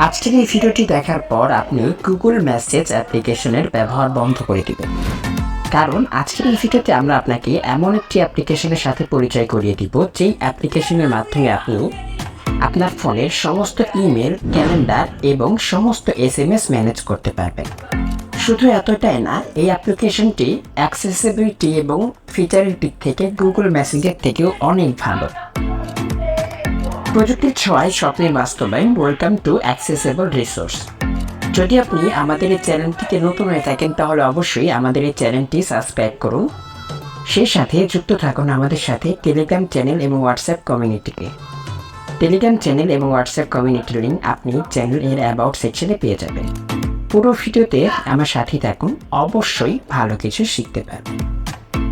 আজকের এই ভিডিওটি দেখার পর আপনি গুগল মেসেজ অ্যাপ্লিকেশনের ব্যবহার বন্ধ করে দিবেন, কারণ আজকের এই ভিডিওতে আমরা আপনাকে এমন একটি অ্যাপ্লিকেশনের সাথে পরিচয় করিয়ে দিব যেই অ্যাপ্লিকেশনের মাধ্যমে আপনি আপনার ফোনের সমস্ত ইমেল, ক্যালেন্ডার এবং সমস্ত SMS ম্যানেজ করতে পারবেন। শুধু এতটাই না, এই অ্যাপ্লিকেশনটি অ্যাক্সেসিবিলিটি এবং ফিচারের দিক থেকে গুগল মেসেঞ্জার থেকেও অনেক ভালো। প্রযুক্তির ছোঁয়ায় স্বপ্নের বাস্তবায়ন। Welcome to accessible resource. যদি আপনি আমাদের এই চ্যানেলটিতে নতুন হয়ে থাকেন তাহলে অবশ্যই আমাদের এই চ্যানেলটি সাবস্ক্রাইব করুন। সেই সাথে যুক্ত থাকুন আমাদের সাথে টেলিগ্রাম চ্যানেল এবং হোয়াটসঅ্যাপ কমিউনিটিতে। টেলিগ্রাম চ্যানেল এবং হোয়াটসঅ্যাপ কমিউনিটির লিঙ্ক আপনি চ্যানেলের অ্যাবাউট সেকশনে পেয়ে যাবেন। পুরো ভিডিওতে আমার সাথে থাকুন, অবশ্যই ভালো কিছু শিখতে পারবেন।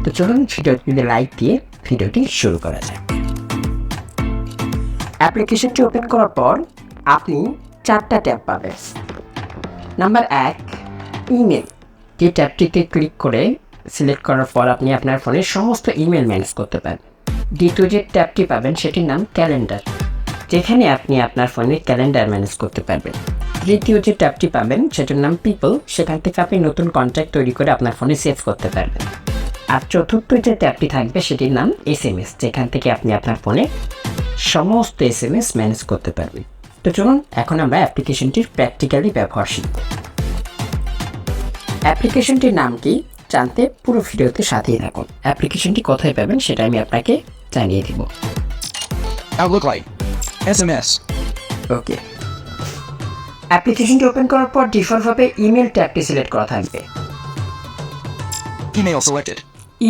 তো চলুন ভিডিওটিতে লাইক দিয়ে ভিডিওটি শুরু করা যাক। অ্যাপ্লিকেশনটি ওপেন করার পর আপনি 4টা ট্যাব পাবেন। Number 1, email. যে ট্যাবটিতে ক্লিক করে সিলেক্ট করার পর আপনি আপনার ফোনের সমস্ত ইমেল ম্যানেজ করতে পারবেন। দ্বিতীয় যে ট্যাবটি পাবেন সেটির নাম ক্যালেন্ডার, যেখানে আপনি আপনার ফোনের ক্যালেন্ডার ম্যানেজ করতে পারবেন। তৃতীয় যে ট্যাবটি পাবেন সেটার নাম পিপল, সেখান থেকে আপনি নতুন কন্ট্যাক্ট তৈরি করে আপনার ফোনে সেভ করতে পারবেন। আর চতুর্থ যে ট্যাবটি থাকবে সেটির নাম SMS, যেখান থেকে আপনি আপনার ফোনে সমস্ত SMS ম্যানেজ করতে পারবেন। তো চলুন এখন আমরা অ্যাপ্লিকেশনটির প্র্যাকটিক্যালি ব্যবহার শিখব। অ্যাপ্লিকেশনটির নাম কি জানতে পুরো ভিডিওতে সাথেই থাকুন। অ্যাপ্লিকেশনটি কোথায় পাবেন সেটা আমি আপনাকে জানিয়ে দিব। Lite SMS. ওকে, অ্যাপ্লিকেশনটি ওপেন করার পর ডিফল্টভাবে ইমেল ট্যাবটি সিলেক্ট করা থাকবে। Email selected.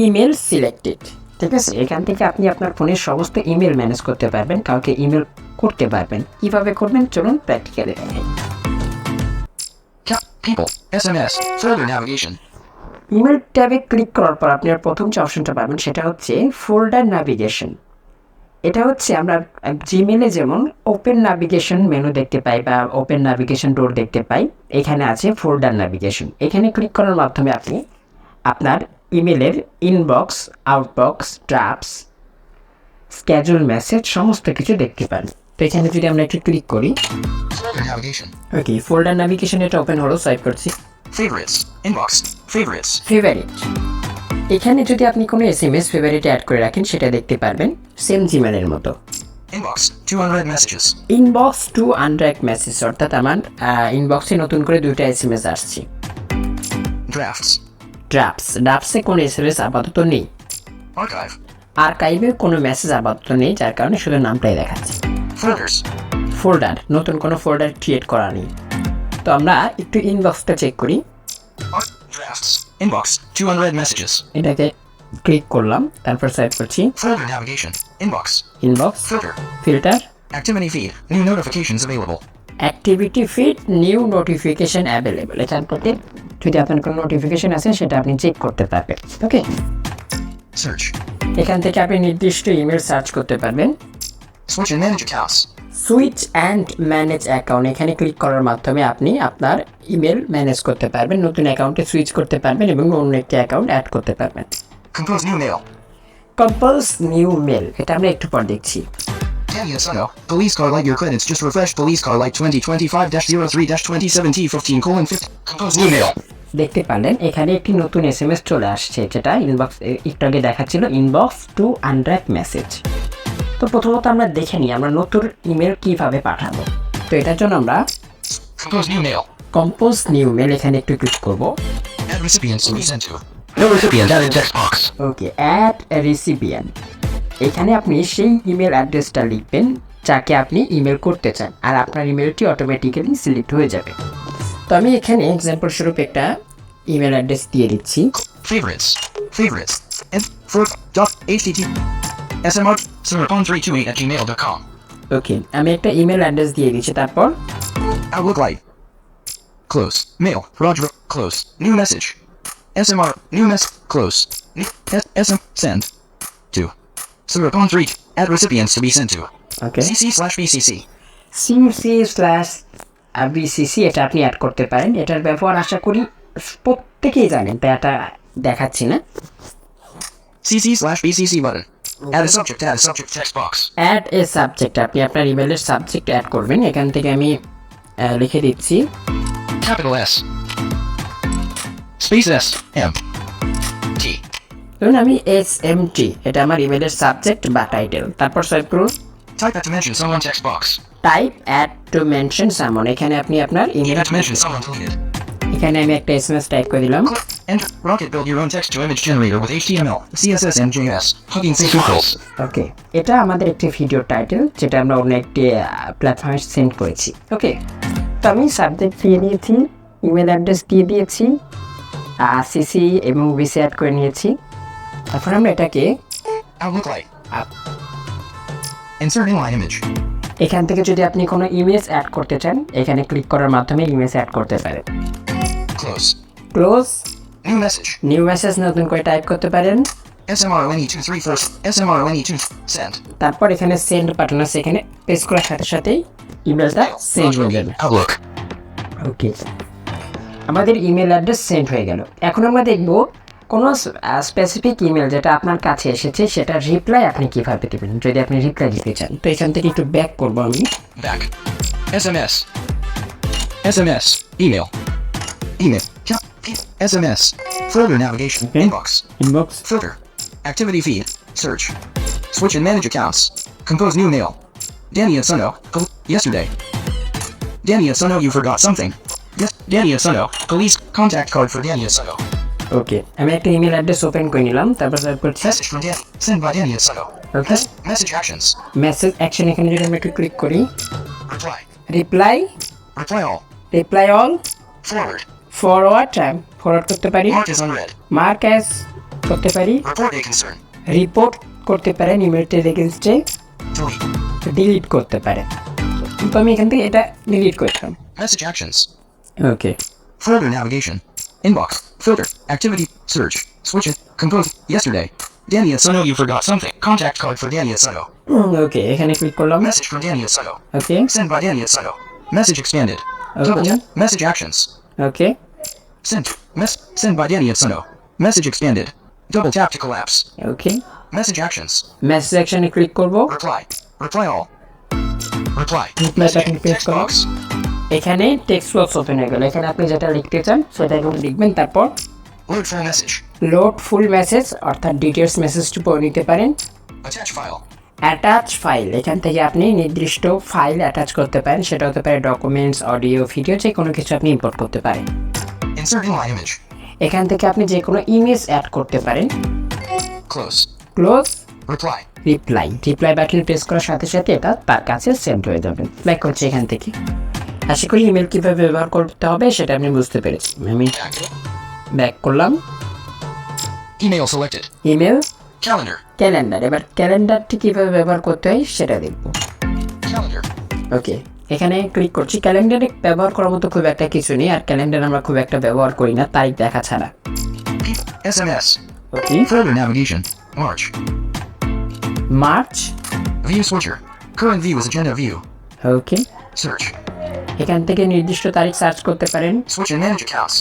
ইমেল সিলেক্টেড, ঠিক আছে। এখান থেকে আপনি আপনার ফোনের সমস্ত ইমেল ম্যানেজ করতে পারবেন, কাউকে ইমেল করতে পারবেন। কিভাবে করবেন চলুন প্র্যাকটিক্যালি দেখাই। People. SMS. Further navigation. Email ট্যাবে ক্লিক করার পর আপনি প্রথম যে অপশনটা পাবেন সেটা হচ্ছে ফোল্ডার ন্যাভিগেশন। এটা হচ্ছে আমরা জিমেলে যেমন ওপেন ন্যাভিগেশন মেনু দেখতে পাই বা ওপেন ন্যাভিগেশন ডোর দেখতে পাই, এখানে আছে ফোল্ডার ন্যাভিগেশন। এখানে ক্লিক করার মাধ্যমে আপনি আপনার ইমেলের inbox, Outbox, drafts, schedule message সমস্ত কিছু দেখতে পান। তো এখানে যদি আমরা একটু ক্লিক করি, Further navigation. ওকে, ফোল্ডার ন্যাভিগেশন এটা ওপেন হলো। সোয়াইপ করছি, Favorites. Inbox. Favorites. ফেভারিট। এখানে যদি আপনি কোনো SMS ফেভারিটে অ্যাড করে রাখেন সেটা দেখতে পারবেন, সেম জিমেলের মতো। Inbox. 200 messages. Inbox two unread message, অর্থাৎ আমার ইনবক্সে নতুন করে 2টা SMS আসছে। Drafts. ড্রাফটসে কোনো SMS আপাতত নেই। Archive. আর্কাইভে কোনো মেসেজ আপাতত নেই, যার কারণে শুধু নামটাই দেখাচ্ছে। Folders. ফোল্ডার, নতুন কোনো ফোল্ডার ক্রিয়েট করা নেই। তো আমরা একটু ইনবক্সটা চেক করি। Drafts. Inbox. 200 messages. এটাকে ক্লিক করলাম, তারপর সাইড করছি Further navigation. Inbox. Inbox, Filter. Filter, Activity feed. New notifications available. Activity feed, new notification available. এখান থেকে যদি আপনার কোনো নোটিফিকেশন আছে সেটা আপনি চেক করতে পারবেন। ওকে, Search. এখান থেকে আপনি নির্দিষ্ট ইমেল সার্চ করতে পারবেন। Switch and manage accounts. Switch and manage account, এখানে ক্লিক করার মাধ্যমে আপনি আপনার ইমেল ম্যানেজ করতে পারবেন, নতুন অ্যাকাউন্টে সুইচ করতে পারবেন এবং অন্য একটি অ্যাকাউন্ট অ্যাড করতে পারবেন। Compose new mail. Compose new mail, এটা আমরা একটু পর দেখছি। Tanya Suno. Police car light. Your credits just refreshed. Police car light 2025-03-2017-15:50. Compose new mail. দেখতে পারলেন এখানে একটি নতুন SMS চলে আসছে, যেটা ইনবক্স একটু আগে দেখাচ্ছিল ইনবক্স টু আনরাইট মেসেজ। তো প্রথমত আমরা দেখে নিই আমরা নতুন ইমেল কিভাবে পাঠাবো। তো এটার জন্য আমরা Compose new mail. Compose new mail এখানে একটু ক্লিক করব। Add recipients to be sent to. No recipient added text box. Okay, add recipient, এখানে আপনি সেই ইমেল অ্যাড্রেসটা লিখবেন যাকে আপনি ইমেল করতে চান, আর আপনার ইমেলটি অটোমেটিক্যালি সিলেক্ট হয়ে যাবে। তো আমি এখানে এক্সাম্পল স্বরূপ একটা ইমেল অ্যাড্রেস দিয়ে দিচ্ছি। Favorites. And for dot htt smr serpon328@gmail.com. ওকে, আমি একটা ইমেল অ্যাড্রেস দিয়ে দিচ্ছি, তারপর Outlook Lite. Close. Mail. Roger. Close. New message. SMR. New mess. Close. SM. Send. To. Serpon3. Add recipients to be sent to. Okay, cc/bcc. cc/bcc এটা আপনি add করতে পারেন। এটার ব্যবহার আশা করি প্রত্যেকেই জানেন, তাই এটা দেখাচ্ছি না। cc/bcc button. Add a subject text box. Add a subject, আপনি আপনার ইমেলের সাবজেক্ট অ্যাড করবেন। এখান থেকে আমি লিখে দিচ্ছি capital S, space S, M, T. ধরুন আমি SMT, এটা আমার ইমেলের সাবজেক্ট বা টাইটেল। তারপর সোয়াইপ করুন, Type at to mention someone text box. Type add to mention someone. এখানে আপনি আপনার email, At to mention someone deleted. এখানে আমি একটা SMS টাইপ করে দিলাম। Click, enter, Rocket build your own text to image generator with HTML, CSS and JS. Hugging sync URLs. ওকে, এটা আমাদের একটি ভিডিও টাইটেল যেটা আমরা অন্য একটি প্ল্যাটফর্মে সেন্ড করেছি। ওকে, তো আমি সাবজেক্ট দিয়ে দিয়েছি, ইমেল অ্যাড্রেস দিয়ে দিয়েছি, সিসি এবং ভিসি অ্যাড করে নিয়েছি। এখন আমরা এটাকে Outlook Lite. Insert inline image. এখান থেকে যদি আপনি কোনো ইমেজ অ্যাড করতে চান, এখানে ক্লিক করার মাধ্যমে ইমেজ অ্যাড করতে পারেন। Close. Close, New message. New message নতুন করে টাইপ করতে পারেন। SMRONE23 first. SMRONE2 send. তারপর এখানে সেন্ড বাটন আছে, এখানে প্রেস করার সাথে সাথেই ইমেলটা সেন্ড হয়ে যাবে। Outlook. ওকে, আমাদের ইমেল অ্যাড্রেস সেন্ড হয়ে গেল। এখন আমরা দেখব কোনো স্পেসিফিক ইমেল যেটা আপনার কাছে এসেছে সেটা রিপ্লাই আপনি কিভাবে দেবেন যদি আপনি রিপ্লাই দিতে চান। তো এখান থেকে একটু ব্যাক করবো আমি। Back. SMS. SMS. Email. Email. SMS. Further navigation. Okay. Inbox. Inbox, Filter. Activity feed. Search. Switch and manage accounts. Compose new mail. Danny and Suno. Yesterday. Danny and Suno, you forgot something. Yes, Danny and Suno. Police contact card for Danny and Suno. ওকে, আমি একটা email address open করে নিলাম, তারপর type করছি Message from Danny. Send by Danny and Suno. Okay, Message actions. Message action, এখানে যদি আমি একটু ক্লিক করি, Reply. Reply, Reply all. Reply all, Forward. Forward, forward করতে পারি, Mark as unread. Mark as করতে পারি, Report a concern. রিপোর্ট করতে পারেন, ইমেলটির এগেনস্টে Delete. ডিলিট করতে পারেন। তো আমি এখান থেকে এটা ডিলিট করতাম। Message actions. Okay, Further navigation. Inbox. Filter. Activity. Search. Switch it. Compose. Yesterday. Danny and Suno, you forgot something. Contact card for Danny and Suno. ওকে, এখানে ক্লিক করলাম। Message from Danny and Suno. Okay, Send by Danny and Suno. Message expanded. Double Okay. tap. Message actions. Okay, Send. Send by Danny and Suno. Message expanded. Double tap to collapse. Okay, Message actions. Message অ্যাকশনে click করব, Reply. Reply all. Reply. Reply button press Text করো। box. এখানে text box open হয়ে গেল। এখানে আপনি যেটা লিখতে চান সেটা এখানে লিখবেন, তারপর Load full message. লোড ফুল মেসেজ অর্থাৎ ডিটেলস মেসেজটি পড়ে নিতে পারেন। Attach file. অ্যাটাচ ফাইল, এখান থেকে আপনি নির্দিষ্ট ফাইল অ্যাটাচ করতে পারেন, সেটা হতে পারে ডকুমেন্টস, অডিও, ভিডিও, যে কোনো কিছু আপনি ইম্পোর্ট করতে পারেন। Insert inline image. এখান থেকে আপনি যে কোনো ইমেজ অ্যাড করতে পারেন। Close. Close, Reply. Reply, reply button press করার সাথে সাথে এটা তার কাছে সেন্ড হয়ে যাবে। ব্যাক করছি এখান থেকে। আশা করি ইমেল কীভাবে ব্যবহার করতে হবে সেটা আপনি বুঝতে পেরেছি। আমি Back. ব্যাক করলাম, Email selected. Email, Calendar. Calendar. এবার ক্যালেন্ডারটি কীভাবে ব্যবহার করতে হয় সেটা দেখব। Calendar. ওকে, এখানে ক্লিক করছি। ক্যালেন্ডারে ব্যবহার করার মতো খুব একটা কিছু নেই, আর ক্যালেন্ডার আমরা খুব একটা ব্যবহার করি না তারিখ দেখা ছাড়া। SMS. Okay, Further navigation. March. March, View switcher. Current view is agenda view. Okay, Search. এখান থেকে নির্দিষ্ট তারিখ সার্চ করতে পারেন। Switch and manage accounts.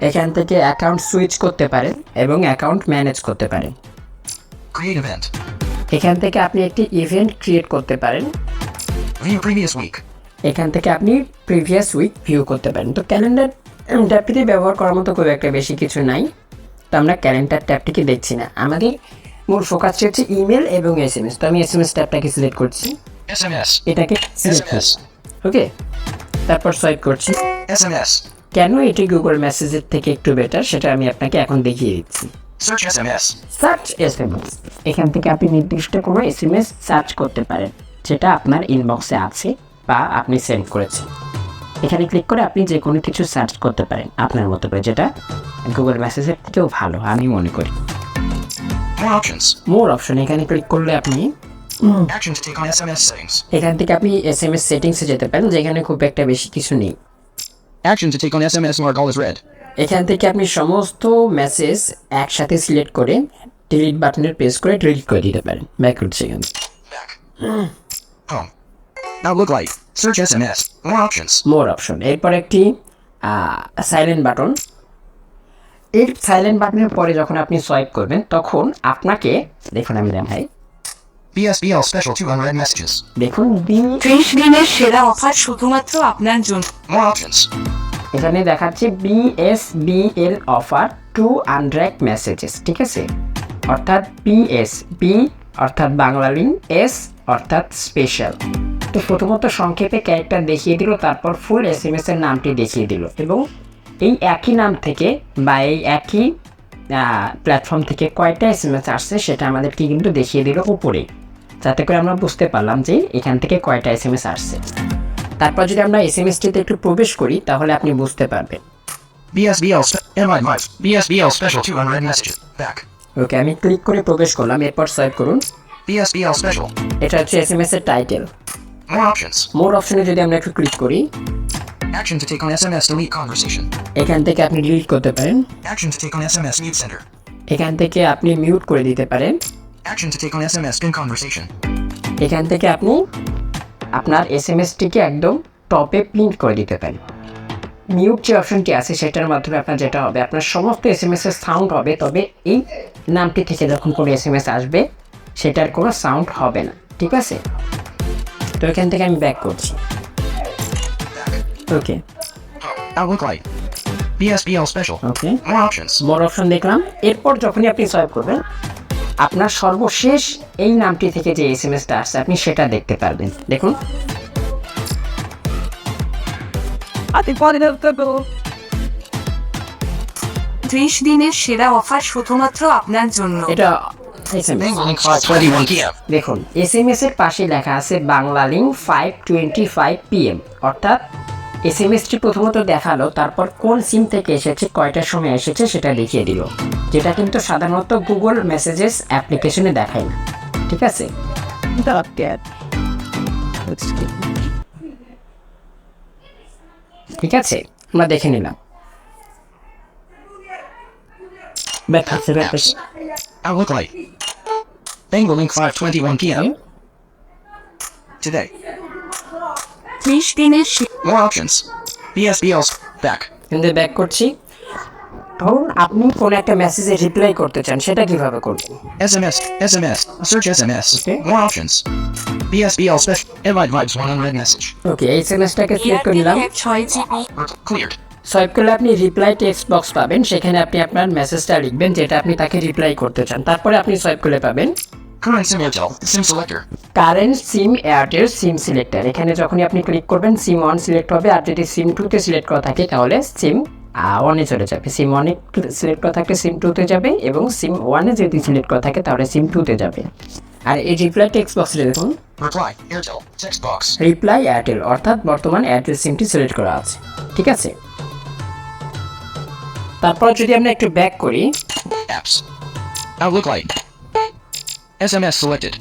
এখান থেকে অ্যাকাউন্ট সুইচ করতে পারেন এবং অ্যাকাউন্ট ম্যানেজ করতে পারেন। Create event. এখান থেকে আপনি একটি ইভেন্ট ক্রিয়েট করতে পারেন। View previous week. এখান থেকে আপনি প্রিভিয়াস উইক ভিউ করতে পারেন। তো ক্যালেন্ডার ট্যাবটিতে ব্যবহার করার মতো খুব একটা বেশি কিছু নাই, তো আমরা ক্যালেন্ডার ট্যাবটিকে দেখছি না। আমাদের মূল ফোকাসটি হচ্ছে ইমেল এবং SMS। তো আমি SMS ট্যাবটাকে সিলেক্ট করছি, SMS. এটাকে সিলেক্ট SMS. করছি। ওকে, তারপর সোয়াইপ করছি। SMS. কেন এটি গুগল মেসেজের থেকে একটু বেটার সেটা আমি আপনাকে এখন দেখিয়ে দিচ্ছি। Search SMS. সার্চ SMS, এখান থেকে আপনি নির্দিষ্ট কোনো SMS সার্চ করতে পারেন যেটা আপনার ইনবক্সে আছে বা আপনি সেন্ড করেছেন। এখানে ক্লিক করে আপনি যে কোনো কিছু সার্চ করতে পারেন আপনার মতো করে, যেটা গুগল মেসেজের থেকেও ভালো আমি মনে করি। More options. মোর অপশন, এখানে ক্লিক করলে আপনি Action to take on SMS settings. এখান থেকে আপনি SMS সেটিংসে যেতে পারেন, যেখানে খুব একটা বেশি কিছু নেই। Action to take on SMS mark all is red. এখান থেকে আপনি সমস্ত মেসেজ একসাথে সিলেক্ট করে ডিলিট বাটনের প্রেস করে ডিলিট করে দিতে পারেন। ব্যাক করছি এখানে। Back. Home. Outlook Lite. Search SMS. More options. মোর অপশন, এরপর একটি সাইলেন্ট বাটন। এই সাইলেন্ট বাটনের পরে যখন আপনি সোয়াইপ করবেন তখন আপনাকে দেখুন আমি দেখাই, BSBL special 2 unread messages. দেখুন 30 দিনের সেরা অফার শুধুমাত্র আপনার জন্য। More options. এখানে দেখাচ্ছে BSBL অফার 200 মেসেজেস, ঠিক আছে। অর্থাৎ বি অর্থাৎ বাংলা লিঙ্ক, এস অর্থাৎ স্পেশাল। তো প্রথমত সংক্ষেপে ক্যারেক্টার দেখিয়ে দিল, তারপর ফুল SMS এর নামটি দেখিয়ে দিল এবং এই একই নাম থেকে বা এই একই প্ল্যাটফর্ম থেকে কয়টা SMS আসছে সেটা আমাদেরকে কিন্তু দেখিয়ে দিল উপরে, যাতে করে আমরা বুঝতে পারলাম যে এখান থেকে কয়টা SMS আসছে। তারপর যদি আমরা SMSটিতে একটু প্রবেশ করি তাহলে আপনি বুঝতে পারবেন। BSBL special 2 unread messages. Back. ওকে, আমি ক্লিক করে প্রবেশ করলাম, এরপর সোয়াইপ করুন। BSBL special. এটা হচ্ছে SMS এর টাইটেল। More options. মোর অপশনে যদি আমরা একটু ক্লিক করি, Action to take on SMS delete conversation. এখান থেকে আপনি ডিলিট করতে পারেন, Action to take on SMS mute sender. এখান থেকে আপনি মিউট করে দিতে পারেন, Action to take on SMS pin conversation. এখান থেকে আপনি আপনার SMSটিকে একদম টপে প্রিন্ট করে দিতে পারেন। মিউট যে অপশনটি আছে সেটার মাধ্যমে আপনার যেটা হবে, আপনার সমস্ত SMS এর সাউন্ড হবে, তবে এই নামটি থেকে যখন কোনো SMS আসবে সেটার কোনো সাউন্ড হবে না, ঠিক আছে। তো এখান থেকে আমি ব্যাক করছি। ওকে Outlook Lite. BSBL special. ওকে, More options. মোর অপশন দেখলাম। এরপর যখনই আপনি সোয়াইপ করবেন আপনার সর্বশেষ এই নামটি থেকে যে SMSটা আসছে আপনি সেটা দেখতে পারবেন। দেখুন, 30 দিনের সেরা অফার শুধুমাত্র আপনার জন্য। এটা SMS। Bengal link 5:21 p.m. দেখুন SMS এর পাশে লেখা আছে বাংলা লিঙ্ক 5:25 PM, অর্থাৎ SMSটি প্রথমত দেখালো, তারপর কোন সিম থেকে এসেছে, কয়টার সময় এসেছে সেটা দেখিয়ে দিল, যেটা কিন্তু সাধারণত গুগল মেসেজেস অ্যাপ্লিকেশনে দেখায় না, ঠিক আছে। ঠিক আছে, আমরা দেখে নিলাম। Apps. Outlook Lite. Bengal link 5:21 p.m. Today. 30 দিনের More options. BSBL back. কিন্তু ব্যাক করছি। ধরুন আপনি কোন একটা মেসেজে রিপ্লাই করতে চান, সেটা কিভাবে করবেন? SMS. Search SMS. Okay. More options. BSBL special. Invite vibes 1 unread message. ওকে, এই SMSটাকে সিলেক্ট করে নিলাম। 6 GB। Cleared. সোয়াইপ করলে আপনি রিপ্লাই টেক্সট বক্স পাবেন, সেখানে আপনি আপনার মেসেজটা লিখবেন যেটা আপনি তাকে রিপ্লাই করতে চান। তারপরে আপনি সোয়াইপ করলে পাবেন Current SIM Airtel. SIM selector. Current SIM Airtel SIM selector. এখানে যখনই আপনি ক্লিক করবেন সিম 1 সিলেক্ট হবে, আর যদি সিম 2 তে সিলেক্ট করা থাকে তাহলে সিম 1 এ চলে যাবে। সিম 1 এ সিলেক্ট করা থাকলে সিম 2 তে যাবে, এবং সিম 1 এ যদি সিলেক্ট করা থাকে তাহলে সিম 2 তে যাবে। আর এই রিপ্লাই টেক্সট বক্সে দেখুন Reply. Airtel. Text box. Reply Airtel, অর্থাৎ বর্তমান এয়ারটেল সিমটি সিলেক্ট করা আছে, ঠিক আছে। তারপর যদি আমরা একটু ব্যাক করি, Apps. Outlook Lite. SMS selected.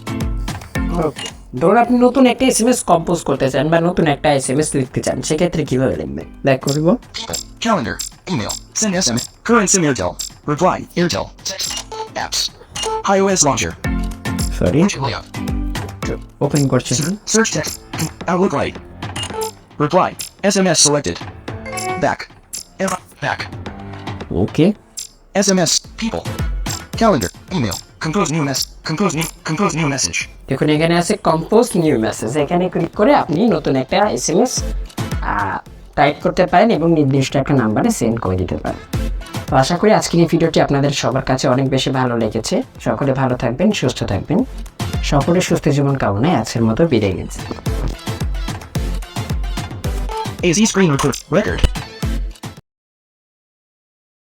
ধরুন আপনি নতুন একটা SMS কম্পোজ করতে চান বা নতুন একটা SMS লিখতে চান, সেক্ষেত্রে কিভাবে লিখবেন? ব্যাক করব। People. Calendar. Email. Send SMS. Current SIM Airtel. Reply. Airtel. Text. Apps. iOS launcher. Sorry, Layout. Open করছি। Search text. Outlook Lite. Reply. SMS selected. Back. Back. ওকে, SMS. People. Calendar. Email. Compose new message. দেখুন এখানে আছে compose new message. এখানে click করে আপনি নতুন একটা SMS type করতে পারেন এবং নির্দিষ্ট একটা নাম্বারে সেন্ড করে দিতে পারেন। তো আশা করি আজকের এই ভিডিওটি আপনাদের সবার কাছে অনেক বেশি ভালো লেগেছে। সকলে ভালো থাকবেন, সুস্থ থাকবেন। সকলে সুস্থ জীবন কামনায় আজকের মতো বিদায় নিচ্ছি। AZ screen record.